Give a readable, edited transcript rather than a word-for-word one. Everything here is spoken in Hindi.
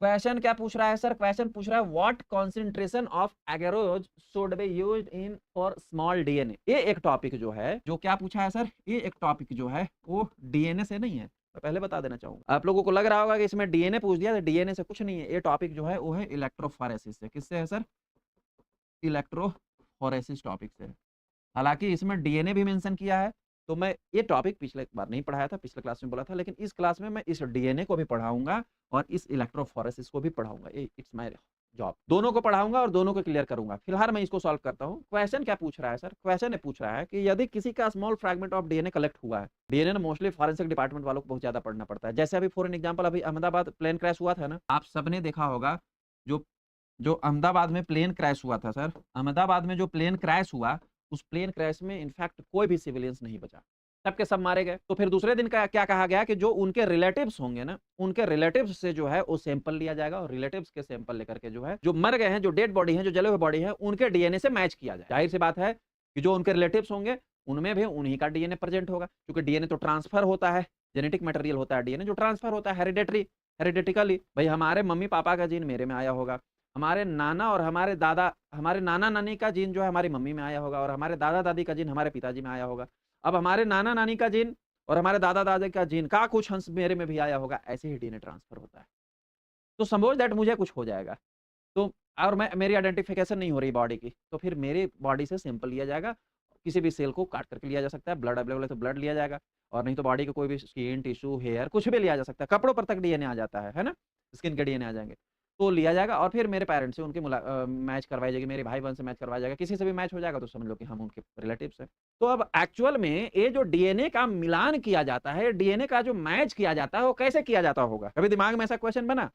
क्वेश्चन क्या पूछ रहा है सर? क्वेश्चन पूछ रहा है what concentration of agarose should be used in for small DNA. ये एक टॉपिक जो है, जो क्या पूछा है सर, ये एक टॉपिक जो है वो डीएनए से नहीं है। मैं पहले बता देना चाहूंगा, आप लोगों को लग रहा होगा कि इसमें डीएनए पूछ दिया, तो डीएनए से कुछ नहीं है। ये टॉपिक जो है वो है इलेक्ट्रोफोरेसिस से। किससे है सर? इलेक्ट्रोफोरेसिस टॉपिक से। हालांकि इसमें डीएनए भी मेंशन किया है, तो मैं ये टॉपिक पिछले बार नहीं पढ़ाया था, पिछले क्लास में बोला था, लेकिन इस क्लास में मैं इस डीएनए को भी पढ़ाऊंगा और इस इलेक्ट्रोफोरेसिस को भी पढ़ाऊंगा। इट्स माय जॉब, दोनों को पढ़ाऊंगा और दोनों को क्लियर करूंगा। फिलहाल मैं इसको सॉल्व करता हूँ। क्वेश्चन क्या पूछ रहा है सर? क्वेश्चन ये पूछ रहा है कि यदि किसी का small fragment of DNA collect हुआ है, डीएनए ना मोस्टली फॉरेंसिक डिपार्टमेंट वालों को बहुत ज्यादा पढ़ना पड़ता है। जैसे अभी फॉर एन एग्जाम्पल, अभी अहमदाबाद प्लेन क्रैश हुआ था ना, आप सबने देखा होगा। जो जो अहमदाबाद में प्लेन क्रैश हुआ था सर, अहमदाबाद में जो प्लेन क्रैश हुआ, उस प्लेन क्रैश में इनफैक्ट कोई भी सिविलियंस नहीं बचा, सबके सब मारे गए। तो फिर दूसरे दिन का क्या कहा गया कि जो उनके रिलेटिव्स होंगे ना, उनके रिलेटिव्स से जो है वो सैंपल लिया जाएगा और रिलेटिव्स के सैंपल लेकर के जो है, जो मर गए हैं, जो डेड बॉडी है, जो जले हुए बॉडी है, उनके डीएनए से मैच किया जाए। जाहिर सी बात है कि जो उनके रिलेटिव्स होंगे उनमें भी उन्हीं का डीएनए प्रेजेंट होगा, क्योंकि डीएनए तो ट्रांसफर होता है, जेनेटिक मटेरियल होता है डीएनए, जो ट्रांसफर होता है हेरिडेटिकली। भाई हमारे मम्मी पापा का जीन मेरे में आया होगा, हमारे नाना और हमारे दादा, हमारे नाना नानी का जीन जो है हमारी मम्मी में आया होगा, और हमारे दादा दादी का जीन हमारे पिताजी में आया होगा। अब हमारे नाना नानी का जीन और हमारे दादा दादी का जीन का कुछ अंश मेरे में भी आया होगा। ऐसे ही डीएनए ट्रांसफर होता है। तो सपोज दैट मुझे कुछ हो जाएगा, तो और मैं, मेरी आइडेंटिफिकेशन नहीं हो रही बॉडी की, तो फिर मेरी बॉडी से सैंपल लिया जाएगा। किसी भी सेल को काट करके लिया जा सकता है, ब्लड अवेलेबल है तो ब्लड लिया जाएगा, और नहीं तो बॉडी के कोई भी स्किन, टिश्यू, हेयर कुछ भी लिया जा सकता है। कपड़ों पर तक डीएनए आ जाता है ना, स्किन के डीएनए आ जाएंगे, तो लिया जाएगा और फिर मेरे पेरेंट्स से उनकी मैच करवाई जाएगी, मेरे भाई बहन से मैच करवाया जाएगा, किसी से भी मैच हो जाएगा तो समझ लो कि हम उनके रिलेटिव्स हैं। तो अब एक्चुअल में ये जो डीएनए का मिलान किया जाता है, डीएनए का जो मैच किया जाता है, वो कैसे किया जाता होगा? कभी दिमाग में ऐसा क्वेश्चन बना